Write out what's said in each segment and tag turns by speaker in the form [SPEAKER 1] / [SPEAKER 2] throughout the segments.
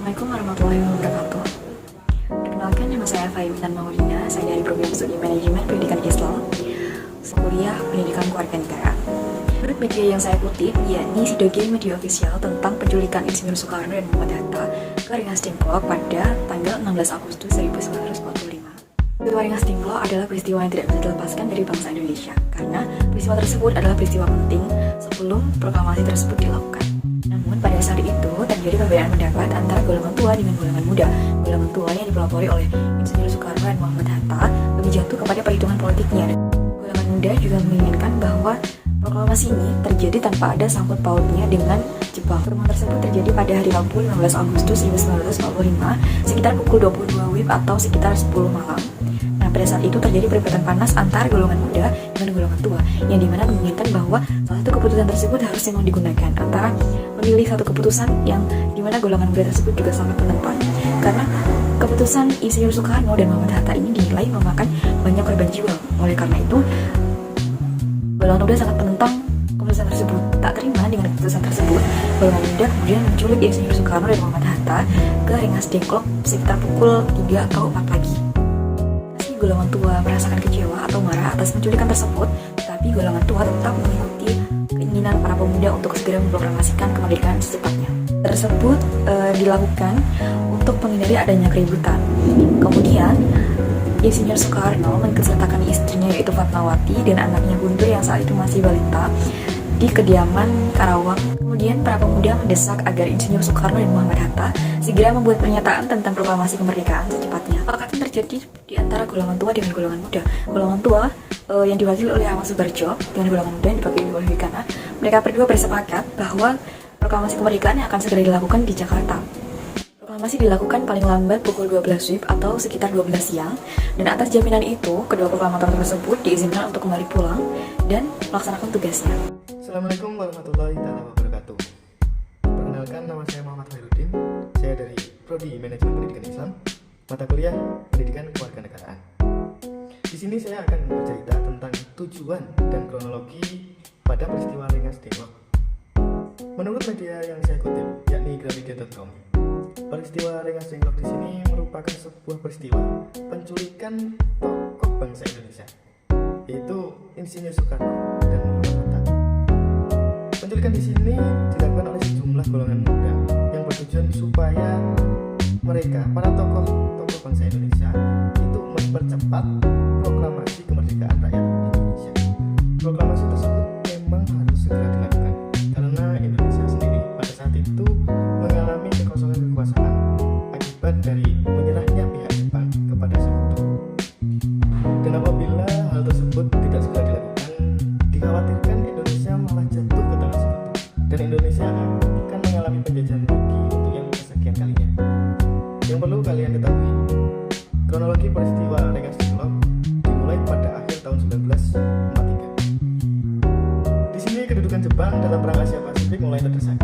[SPEAKER 1] Assalamualaikum warahmatullahi wabarakatuh. Perkenalkan, nama saya Fahimitan Maulina. Saya dari program studi manajemen pendidikan Islam, kuliah pendidikan kewarganegaraan. Menurut media yang saya kutip, yakni Sidoge Media Official, tentang penculikan Insinyur Soekarno dan Muhammad Hatta ke Rengas Dengklok pada tanggal 16 Agustus 1945. Peristiwa Rengas Dengklok adalah peristiwa yang tidak bisa dilepaskan dari bangsa Indonesia, karena peristiwa tersebut adalah peristiwa penting sebelum proklamasi tersebut dilakukan. Namun pada saat itu terjadi perbedaan pendapat antara golongan tua dengan golongan muda. Golongan tua yang dipelopori oleh Insinyur Soekarno dan Muhammad Hatta lebih jatuh kepada perhitungan politiknya. Golongan muda juga menginginkan bahwa proklamasi ini terjadi tanpa ada sangkut pautnya dengan Jepang. Pertemuan tersebut terjadi pada hari Rabu 15 Agustus 1945 sekitar pukul 22 WIB atau sekitar 10 malam. Nah, pada saat itu terjadi perdebatan panas antara golongan muda dengan golongan tua, yang dimana menginginkan bahwa salah satu keputusan tersebut harus memang digunakan, antara memilih satu keputusan yang dimana golongan muda tersebut juga sangat menentang, karena keputusan Insinyur Soekarno dan Muhammad Hatta ini dinilai memakan banyak korban jiwa. Oleh karena itu, golongan muda sangat menentang keputusan tersebut. Tak terima dengan keputusan tersebut, golongan muda kemudian menculik Insinyur Soekarno dan Muhammad Hatta ke Rengas Dengklok sekitar pukul 3 atau 4 pagi. Golongan tua merasakan kecewa atau marah atas penculikan tersebut, tetapi golongan tua tetap mengikuti keinginan para pemuda untuk segera memproklamasikan kemerdekaan secepatnya. Tersebut dilakukan untuk menghindari adanya keributan. Kemudian Insinyur Soekarno mengisertakan istrinya yaitu Fatmawati dan anaknya Guntur yang saat itu masih balita di kediaman Karawang. Kemudian para pemuda mendesak agar Insinyur Soekarno dan Muhammad Hatta segera membuat pernyataan tentang proklamasi kemerdekaan secepatnya. Apakah yang terjadi di antara golongan tua dengan golongan muda? Golongan tua yang diwakili oleh Ahmad Subarjo dengan golongan muda yang diwakili oleh Wikana, mereka berdua bersepakat bahwa proklamasi kemerdekaan yang akan segera dilakukan di Jakarta. Proklamasi dilakukan paling lambat pukul 12 WIB atau sekitar 12 siang, dan atas jaminan itu, kedua proklamator tersebut diizinkan untuk kembali pulang dan melaksanakan tugasnya.
[SPEAKER 2] Assalamualaikum warahmatullahi wabarakatuh. Perkenalkan, nama saya Muhammad Khairuddin. Saya dari Prodi Manajemen Pendidikan Islam, mata kuliah Pendidikan Kewarganegaraan. Di sini saya akan bercerita tentang tujuan dan kronologi pada peristiwa Rengas Dengklok. Menurut media yang saya kutip, yakni gramedia.com, peristiwa Rengas Dengklok di sini merupakan sebuah peristiwa penculikan tokoh bangsa Indonesia, yaitu Insinyur Soekarno dan Muhammad Hatta. Penculikan di sini dilakukan oleh sejumlah golongan muda yang bertujuan supaya mereka, para tokoh bangsa Indonesia, itu mempercepat proklamasi kemerdekaan rakyat Indonesia. Proklamasi tersebut memang harus segera dilakukan karena Indonesia sendiri pada saat itu mengalami kekosongan kekuasaan akibat dari menyerahnya pihak Jepang kepada sekutu. Dan apabila hal tersebut tidak segera dilakukan, dikhawatirkan Indonesia malah jatuh ke tangan sekutu dan Indonesia akan mengalami penjajahan lagi untuk yang kesekian kalinya. Yang perlu kalian ketahui, kronologi peristiwa Rengas Dengklok dimulai pada akhir tahun 1943. Di sini kedudukan Jepang dalam perang Asia Pasifik mulai terdesak.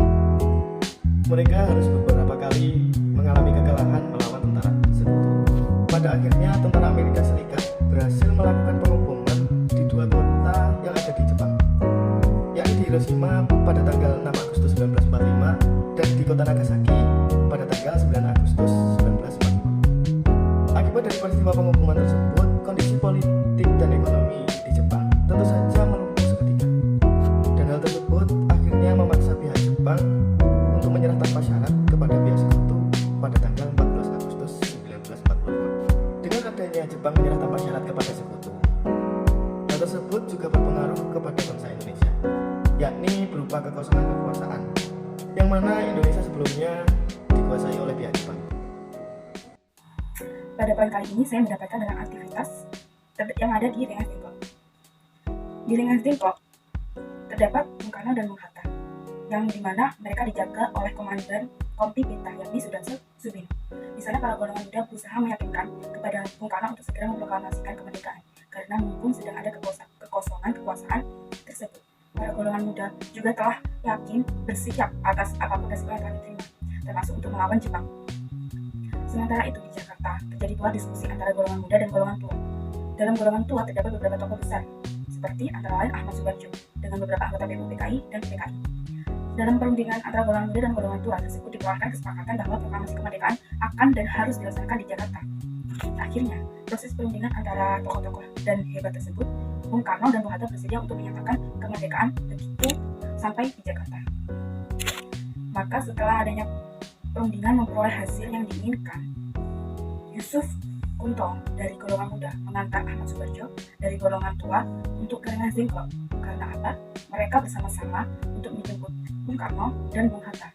[SPEAKER 2] Mereka harus beberapa kali mengalami kekalahan melawan tentara sekutu. Pada akhirnya tentara Amerika Serikat berhasil melakukan pengoboman di dua kota yang ada di Jepang, yakni di Hiroshima pada tanggal 6 Agustus 1945 dan di kota Nagasaki pada tanggal 9 Agustus 1945. Akibat dari peristiwa pengoboman tersebut, kondisi politik dan ekonomi di Jepang tentu saja melumpuh seketika. Dan hal tersebut akhirnya memaksa pihak Jepang untuk menyerah tanpa syarat kepada pihak sekutu pada tanggal 14 Agustus 1945. Dengan adanya Jepang menyerah tanpa syarat kepada sekutu, hal tersebut juga berpengaruh kepada bangsa Indonesia, yakni berupa kekosongan kekuasaan, yang mana Indonesia sebelumnya dikuasai oleh pihak Jepang.
[SPEAKER 3] Pada poin kali ini saya mendapatkan tentang aktivitas yang ada di Rengas Dengklok. Di Rengas Dengklok terdapat Bung Karno dan Bung Hatta, yang dimana mereka dijaga oleh komandan Kompi Bintang yakni Sudarso Subin. Di sana para golongan muda berusaha meyakinkan kepada Bung Karno untuk segera memproklamasikan kemerdekaan, karena mumpung sedang ada kekosongan kekuasaan tersebut. Para golongan muda juga telah yakin bersiap atas apapun resiko yang telah diterima, termasuk untuk melawan Jepang. Sementara itu di Jakarta terjadi pula diskusi antara golongan muda dan golongan tua. Dalam golongan tua terdapat beberapa tokoh besar, seperti antara lain Ahmad Subarjo dengan beberapa anggota BUM PKI dan PKI. Dalam perundingan antara golongan muda dan golongan tua tersebut dikeluarkan kesepakatan bahwa proklamasi kemerdekaan akan dan harus dilaksanakan di Jakarta. Akhirnya, proses perundingan antara tokoh-tokoh dan hebat tersebut, Bung Karno dan Bung Hatta bersedia untuk menyatakan kemerdekaan begitu sampai di Jakarta. Maka setelah adanya perundingan memperoleh hasil yang diinginkan, Yusuf Kunto dari golongan muda mengantar Ahmad Subarjo dari golongan tua untuk ke Rengas Dengklok. Karena apa? Mereka bersama-sama untuk menjemput Bung Karno dan Bung Hatta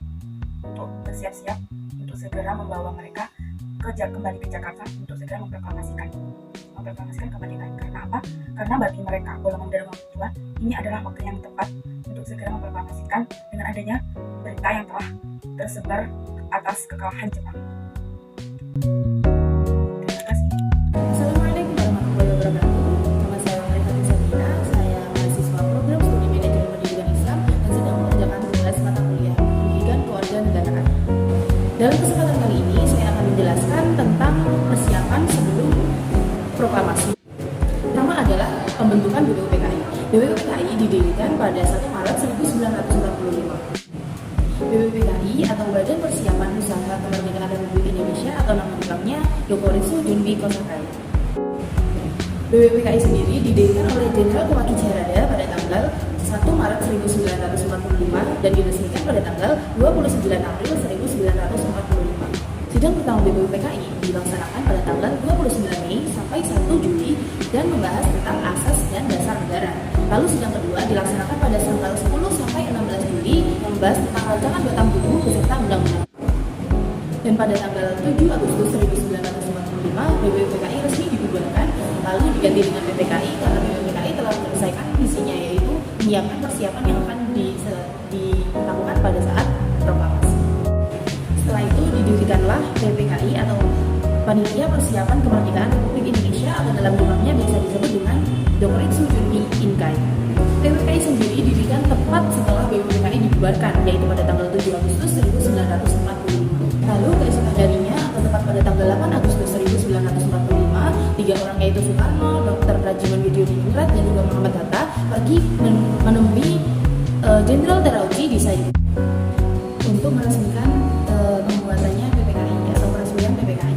[SPEAKER 3] untuk bersiap-siap untuk segera membawa mereka kembali ke Jakarta untuk segera memproklamasikan kemerdekaan. Karena apa? Karena bagi mereka golongan muda dan golongan tua ini adalah waktu yang tepat untuk segera memproklamasikan dengan adanya berita yang telah tersebar atas kekalahan Jepang. Terima kasih.
[SPEAKER 1] Assalamualaikum warahmatullahi wabarakatuh. Nama saya Marifatih Sabrina. Saya mahasiswa program studi manajemen pendidikan Islam dan sedang mengerjakan tugas mata kuliah pendidikan kewarganegaraan. Dalam kesempatan kali ini saya akan menjelaskan tentang persiapan sebelum proklamasi. Pertama adalah pembentukan BPUPKI. BPUPKI didirikan pada 1 Maret 1945. BPUPKI atau Badan Persiapan Usaha Kemerdekaan Republik Indonesia atau nama lengkapnya Yokoritsu Junbi Kosakai. BPUPKI sendiri didirikan oleh Jenderal Kuwaki Harada pada tanggal 1 Maret 1945 dan diresmikan pada tanggal 29 April 1945. Sidang pertama BPUPKI dilaksanakan pada tanggal 29 Mei sampai 1 Juli dan membahas tentang asas dan dasar negara. Lalu sidang kedua dilaksanakan pada tanggal 10 sampai 16 Juli yang membahas tentang rancangan batang tubuh beserta undang-undang. Dan pada tanggal 7 Agustus 1945 BPUPKI resmi dibubarkan lalu diganti dengan PPKI karena BPUPKI telah menyelesaikan misinya, yaitu menyiapkan persiapan yang akan dilakukan pada saat proklamasi. Setelah itu didirikanlah PPKI atau Panitia Persiapan Kemerdekaan Republik Indonesia atau dalam jumlahnya bisa disebut dengan Yokoritsu Junbi Inkai. PPKI sendiri didirikan tepat setelah BPUPKI dibubarkan, yaitu pada tanggal 7 Agustus 1945. Lalu keesokan harinya atau tepat pada tanggal 8 Agustus 1945, 3 orang yaitu Soekarno, Dr. Rajiman Widyodiningrat dan juga Muhammad Hatta pergi menemui Jenderal Terauchi di Saigon untuk meresmikan pembuatannya PPKI atau peresmian PPKI.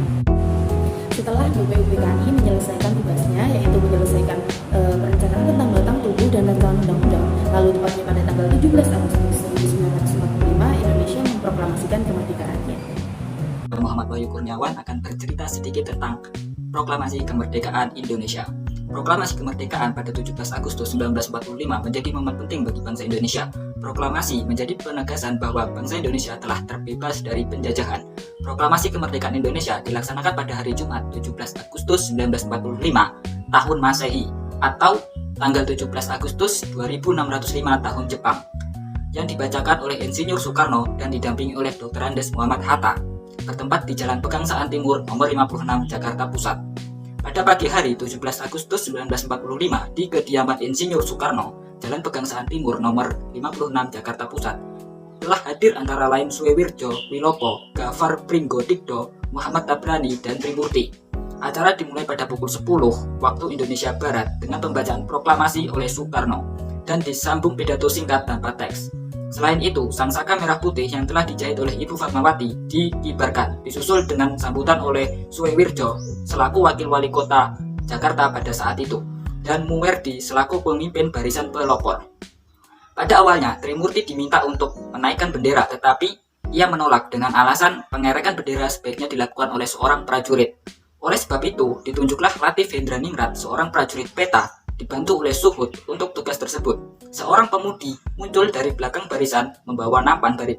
[SPEAKER 1] Setelah BPUPKI menyelesaikan tugasnya, yaitu menyelesaikan perencanaan tentang batang tubuh dan rancangan undang-undang, lalu tepatnya pada tanggal 17 Agustus 1945 Indonesia memproklamasikan kemerdekaannya.
[SPEAKER 4] Muhammad Wahyu Kurniawan akan bercerita sedikit tentang Proklamasi Kemerdekaan Indonesia. Proklamasi kemerdekaan pada 17 Agustus 1945 menjadi momen penting bagi bangsa Indonesia. Proklamasi menjadi penegasan bahwa bangsa Indonesia telah terbebas dari penjajahan. Proklamasi kemerdekaan Indonesia dilaksanakan pada hari Jumat 17 Agustus 1945 tahun Masehi atau tanggal 17 Agustus 2605 tahun Jepang, yang dibacakan oleh Insinyur Soekarno dan didampingi oleh Dr. Andes Muhammad Hatta, bertempat di Jalan Pegangsaan Timur nomor 56 Jakarta Pusat. Pada pagi hari 17 Agustus 1945 di kediaman Insinyur Soekarno, Jalan Pegangsaan Timur nomor 56 Jakarta Pusat, telah hadir antara lain Suwewirjo Wilopo, Gafar Pringgodikdo, Muhammad Tabrani, dan Trimurti. Acara dimulai pada pukul 10 waktu Indonesia Barat dengan pembacaan proklamasi oleh Soekarno dan disambung pidato singkat tanpa teks. Selain itu, sang saka merah putih yang telah dijahit oleh Ibu Fatmawati dikibarkan, disusul dengan sambutan oleh Suwewirjo selaku wakil wali kota Jakarta pada saat itu, dan Muwerdi selaku pemimpin barisan pelopor. Pada awalnya, Trimurti diminta untuk menaikkan bendera, tetapi ia menolak dengan alasan pengerekan bendera sebaiknya dilakukan oleh seorang prajurit. Oleh sebab itu, ditunjuklah Latif Hendraningrat, seorang prajurit peta, dibantu oleh Suhud untuk tugas tersebut. Seorang pemudi muncul dari belakang barisan membawa nampan dari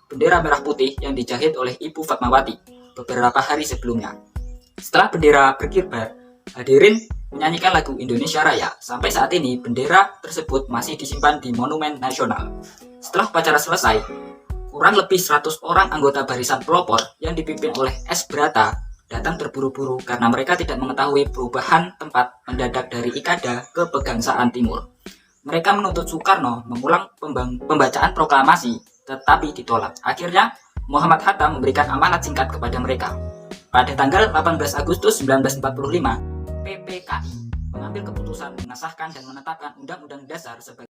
[SPEAKER 4] bendera merah putih yang dijahit oleh Ibu Fatmawati beberapa hari sebelumnya. Setelah bendera berkibar, hadirin menyanyikan lagu Indonesia Raya. Sampai saat ini, bendera tersebut masih disimpan di Monumen Nasional. Setelah upacara selesai, kurang lebih 100 orang anggota barisan pelopor yang dipimpin oleh S. Brata datang terburu-buru karena mereka tidak mengetahui perubahan tempat mendadak dari Ikada ke Pegangsaan Timur. Mereka menuntut Soekarno mengulang pembacaan proklamasi, tetapi ditolak. Akhirnya, Muhammad Hatta memberikan amanat singkat kepada mereka. Pada tanggal 18 Agustus 1945, PPKI mengambil keputusan mengesahkan dan menetapkan Undang-Undang Dasar sebagai